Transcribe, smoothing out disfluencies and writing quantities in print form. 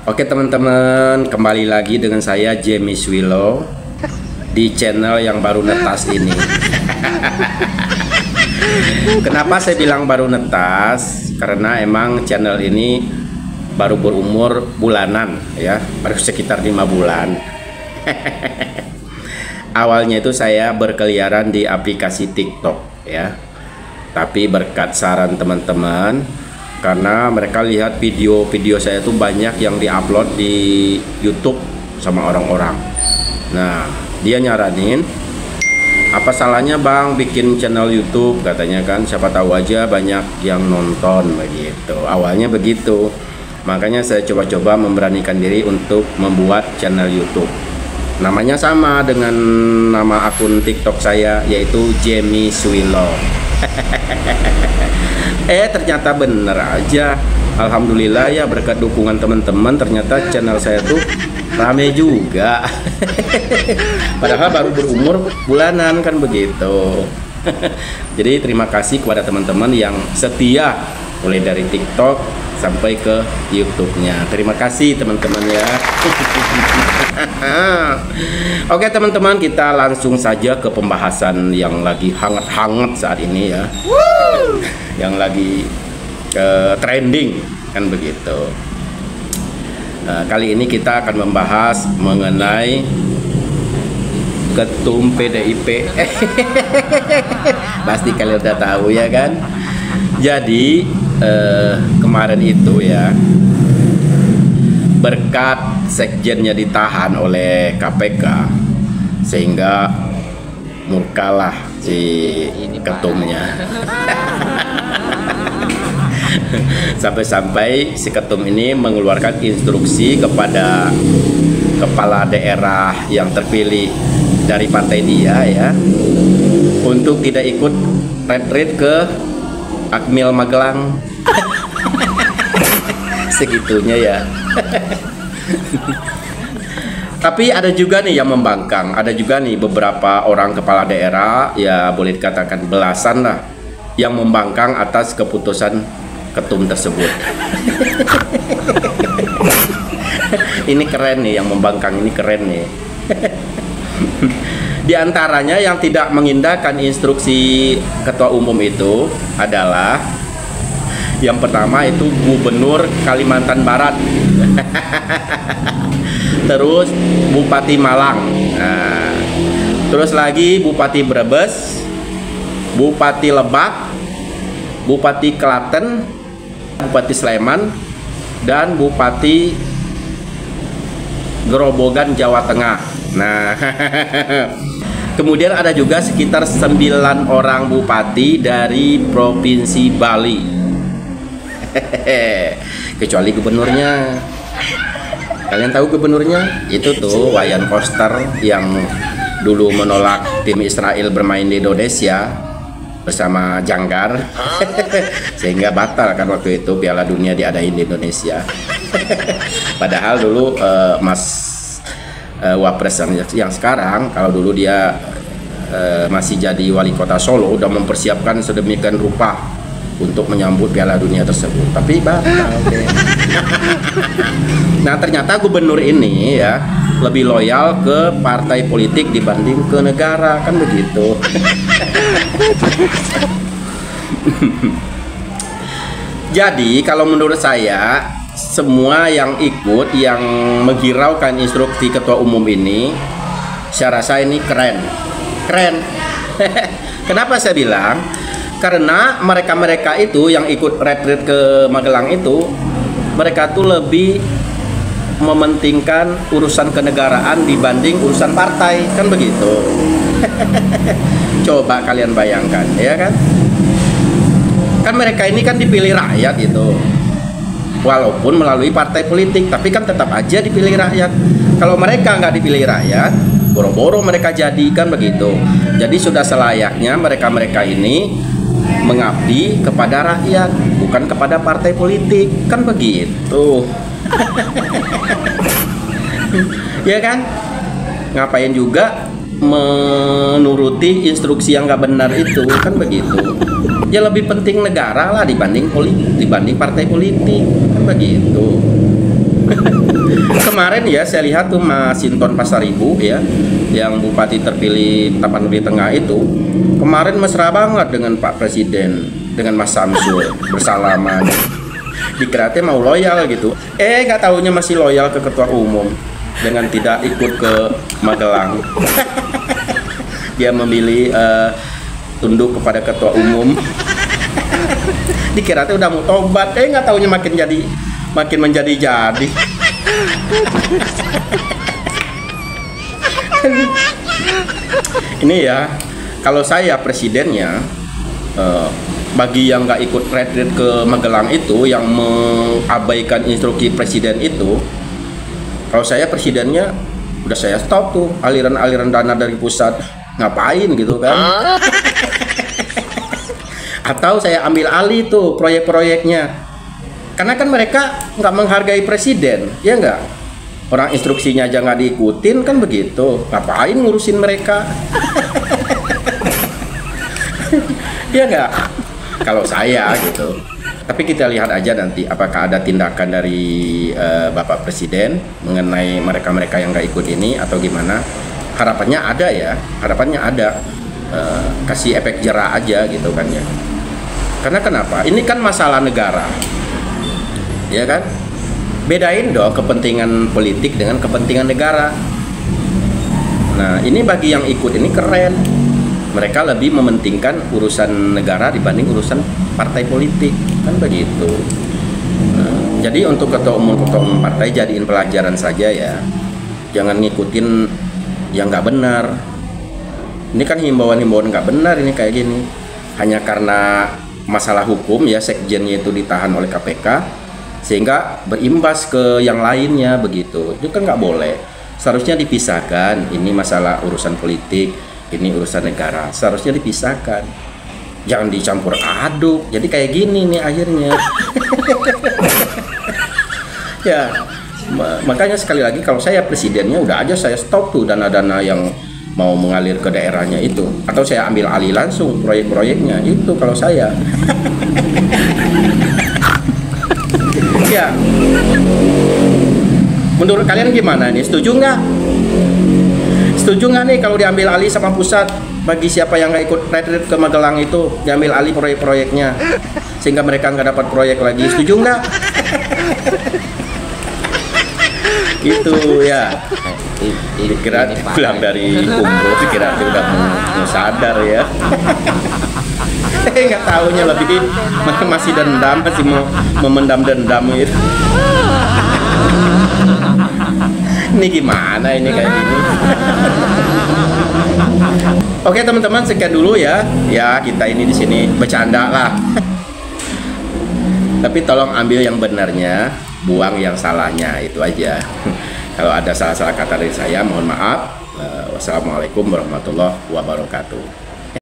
Oke teman-teman, kembali lagi dengan saya Jamie Swilo di channel yang baru netas ini. Kenapa saya bilang baru netas? Karena emang channel ini baru berumur bulanan ya, baru sekitar 5 bulan. Awalnya itu saya berkeliaran di aplikasi TikTok ya. Tapi berkat saran teman-teman, karena mereka lihat video-video saya tuh banyak yang diupload di YouTube sama orang-orang. Nah, dia nyaranin, apa salahnya bang bikin channel YouTube, katanya kan, siapa tahu aja banyak yang nonton begitu. Awalnya begitu, makanya saya coba-coba memberanikan diri untuk membuat channel YouTube. Namanya sama dengan nama akun TikTok saya, yaitu Jamie Swilo. Ternyata bener aja, alhamdulillah ya, berkat dukungan teman-teman ternyata channel saya tuh rame juga. Padahal baru berumur bulanan kan begitu. Jadi terima kasih kepada teman-teman yang setia mulai dari TikTok sampai ke YouTube-nya. Terima kasih teman-teman ya. Oke teman-teman, kita langsung saja ke pembahasan yang lagi hangat-hangat saat ini ya. Yang lagi trending kan begitu. Kali ini kita akan membahas mengenai ketum PDIP. Pasti kalian udah tahu ya kan. Jadi kemarin itu ya, berkat sekjennya ditahan oleh KPK sehingga murkalah si ketumnya. Sampai-sampai si ketum ini mengeluarkan instruksi kepada kepala daerah yang terpilih dari partai dia ya, untuk tidak ikut retreat ke Akmil Magelang. Segitunya ya. Tapi ada juga nih yang membangkang, ada juga nih beberapa orang kepala daerah, ya boleh dikatakan belasan lah, yang membangkang atas keputusan ketum tersebut. Ini keren nih, yang membangkang ini keren nih. Di antaranya yang tidak mengindahkan instruksi ketua umum itu adalah yang pertama itu Gubernur Kalimantan Barat. Terus Bupati Malang, nah, terus lagi Bupati Brebes, Bupati Lebak, Bupati Klaten, Bupati Sleman, dan Bupati Gerobogan Jawa Tengah. Nah, kemudian ada juga sekitar 9 orang bupati dari Provinsi Bali. Kecuali gubernurnya. Kalian tahu gubernurnya? Itu tuh Wayan Koster yang dulu menolak tim Israel bermain di Indonesia bersama Janggar. Sehingga batal kan waktu itu Piala Dunia diadain di Indonesia. Padahal dulu Mas Wapres yang sekarang, kalau dulu dia masih jadi wali kota Solo, udah mempersiapkan sedemikian rupa untuk menyambut Piala Dunia tersebut, tapi batal. Nah ternyata gubernur ini ya lebih loyal ke partai politik dibanding ke negara, kan begitu. Jadi kalau menurut saya, semua yang ikut, yang menghiraukan instruksi ketua umum ini, saya rasa ini keren. Kenapa saya bilang? Karena mereka-mereka itu yang ikut retreat ke Magelang itu, mereka tuh lebih mementingkan urusan kenegaraan dibanding urusan partai, kan begitu. Coba kalian bayangkan ya kan. Kan mereka ini kan dipilih rakyat itu, walaupun melalui partai politik, tapi kan tetap aja dipilih rakyat. Kalau mereka nggak dipilih rakyat, boro-boro mereka jadikan begitu. Jadi sudah selayaknya mereka-mereka ini mengabdi kepada rakyat, bukan kepada partai politik, kan begitu. Ya kan? Ngapain juga menuruti instruksi yang nggak benar itu, kan begitu. Ya lebih penting negara lah dibanding politik, dibanding partai politik, kan begitu. Kemarin ya saya lihat tuh Mas Sinton Pasaribu ya, yang bupati terpilih Tapanuli Tengah itu, kemarin mesra banget dengan Pak Presiden, dengan Mas Samsul, bersalaman. Dikira mau loyal gitu, nggak taunya masih loyal ke ketua umum dengan tidak ikut ke Magelang. Dia memilih tunduk kepada ketua umum. Dikira udah mau tobat, nggak taunya makin menjadi-jadi. Ini ya, kalau saya presidennya, bagi yang nggak ikut retreat ke Magelang itu, yang mengabaikan instruksi presiden itu, kalau saya presidennya, udah saya stop tuh aliran-aliran dana dari pusat. Ngapain gitu kan? Atau saya ambil alih tuh proyek-proyeknya. Karena kan mereka nggak menghargai presiden, ya nggak? Orang instruksinya aja nggak diikutin kan begitu. Ngapain ngurusin mereka? Ya nggak? Kalau saya gitu. Tapi kita lihat aja nanti apakah ada tindakan dari Bapak Presiden mengenai mereka-mereka yang nggak ikut ini atau gimana. Harapannya ada ya, harapannya ada. Kasih efek jera aja gitu kan ya. Karena kenapa? Ini kan masalah negara. Ya kan, bedain dong kepentingan politik dengan kepentingan negara. Nah ini bagi yang ikut ini keren, mereka lebih mementingkan urusan negara dibanding urusan partai politik, kan begitu. Nah, jadi untuk ketua umum partai jadiin pelajaran saja ya, jangan ngikutin yang nggak benar. Ini kan himbauan-himbauan nggak benar ini kayak gini, hanya karena masalah hukum ya, sekjennya itu ditahan oleh KPK sehingga berimbas ke yang lainnya begitu. Itu kan nggak boleh, seharusnya dipisahkan. Ini masalah urusan politik, ini urusan negara, seharusnya dipisahkan, jangan dicampur aduk. Jadi kayak gini nih akhirnya. Ya makanya sekali lagi kalau saya presidennya udah aja saya stop tuh dana-dana yang mau mengalir ke daerahnya itu, atau saya ambil alih langsung proyek-proyeknya itu kalau saya. Ya, menurut kalian gimana nih? Setuju nggak? Setuju nggak nih kalau diambil alih sama pusat bagi siapa yang nggak ikut retreat ke Magelang itu, diambil alih proyek-proyeknya sehingga mereka nggak dapat proyek lagi? Setuju nggak? Gitu ya. Dikira pulang dari umroh, dikira udah mau sadar ya. Nggak taunya lebih masih dendam, masih mau memendam dendam gitu. Ini gimana ini kayak gini? Oke teman-teman, sekian dulu ya. Ya kita ini di sini bercanda lah. Tapi tolong ambil yang benarnya, buang yang salahnya, itu aja. Kalau ada salah-salah kata dari saya, mohon maaf. Wassalamualaikum warahmatullahi wabarakatuh.